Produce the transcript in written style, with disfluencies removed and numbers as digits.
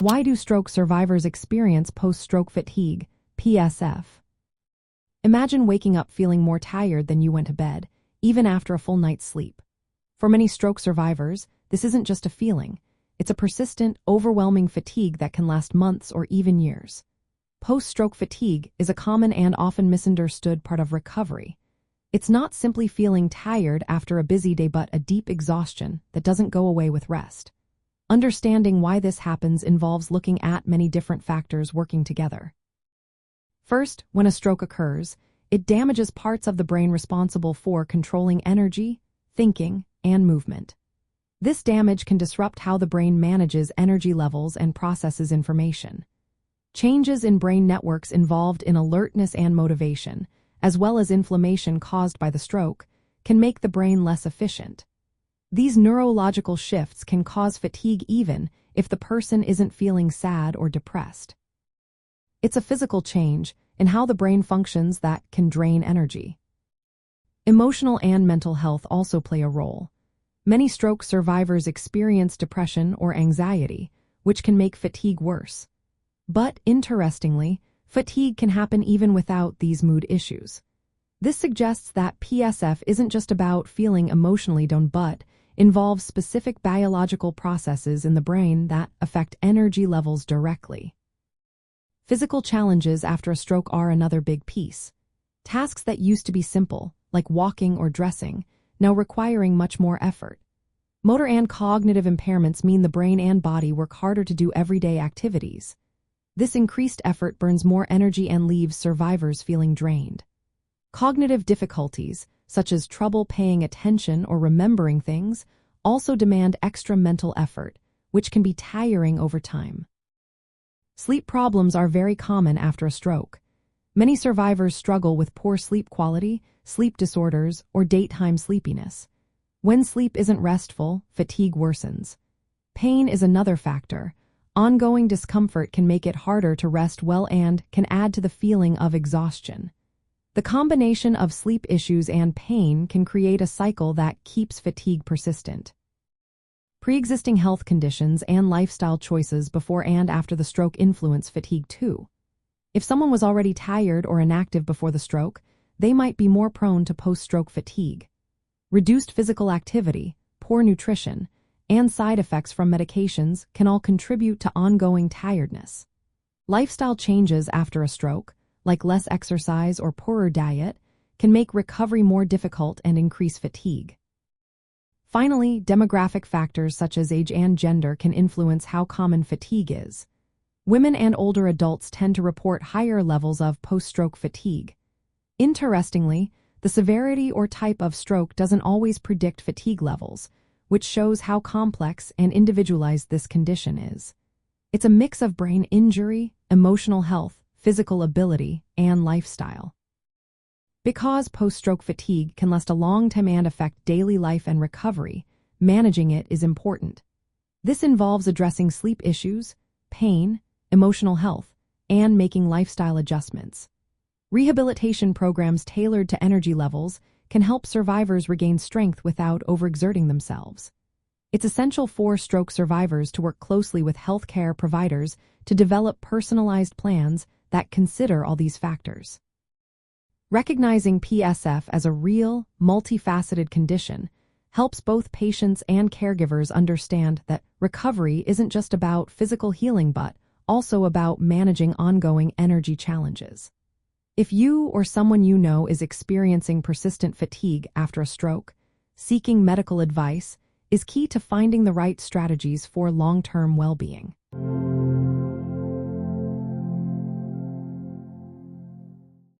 Why do stroke survivors experience post-stroke fatigue, PSF? Imagine waking up feeling more tired than you went to bed, even after a full night's sleep. For many stroke survivors, this isn't just a feeling. It's a persistent, overwhelming fatigue that can last months or even years. Post-stroke fatigue is a common and often misunderstood part of recovery. It's not simply feeling tired after a busy day but a deep exhaustion that doesn't go away with rest. Understanding why this happens involves looking at many different factors working together. First, when a stroke occurs, it damages parts of the brain responsible for controlling energy, thinking, and movement. This damage can disrupt how the brain manages energy levels and processes information. Changes in brain networks involved in alertness and motivation, as well as inflammation caused by the stroke, can make the brain less efficient. These neurological shifts can cause fatigue even if the person isn't feeling sad or depressed. It's a physical change in how the brain functions that can drain energy. Emotional and mental health also play a role. Many stroke survivors experience depression or anxiety, which can make fatigue worse. But interestingly, fatigue can happen even without these mood issues. This suggests that PSF isn't just about feeling emotionally down but involves specific biological processes in the brain that affect energy levels directly. Physical challenges after a stroke are another big piece. Tasks that used to be simple, like walking or dressing, now requiring much more effort. Motor and cognitive impairments mean the brain and body work harder to do everyday activities. This increased effort burns more energy and leaves survivors feeling drained. Cognitive difficulties, such as trouble paying attention or remembering things, also demand extra mental effort, which can be tiring over time. Sleep problems are very common after a stroke. Many survivors struggle with poor sleep quality, sleep disorders, or daytime sleepiness. When sleep isn't restful, fatigue worsens. Pain is another factor. Ongoing discomfort can make it harder to rest well and can add to the feeling of exhaustion. The combination of sleep issues and pain can create a cycle that keeps fatigue persistent. Pre-existing health conditions and lifestyle choices before and after the stroke influence fatigue too. If someone was already tired or inactive before the stroke, they might be more prone to post-stroke fatigue. Reduced physical activity, poor nutrition, and side effects from medications can all contribute to ongoing tiredness. Lifestyle changes after a stroke, like less exercise or poorer diet, can make recovery more difficult and increase fatigue. Finally, demographic factors such as age and gender can influence how common fatigue is. Women and older adults tend to report higher levels of post-stroke fatigue. Interestingly, the severity or type of stroke doesn't always predict fatigue levels, which shows how complex and individualized this condition is. It's a mix of brain injury, emotional health, physical ability, and lifestyle. Because post-stroke fatigue can last a long time and affect daily life and recovery, managing it is important. This involves addressing sleep issues, pain, emotional health, and making lifestyle adjustments. Rehabilitation programs tailored to energy levels can help survivors regain strength without overexerting themselves. It's essential for stroke survivors to work closely with healthcare providers to develop personalized plans that consider all these factors. Recognizing PSF as a real, multifaceted condition helps both patients and caregivers understand that recovery isn't just about physical healing but also about managing ongoing energy challenges. If you or someone you know is experiencing persistent fatigue after a stroke, seeking medical advice is key to finding the right strategies for long-term well-being.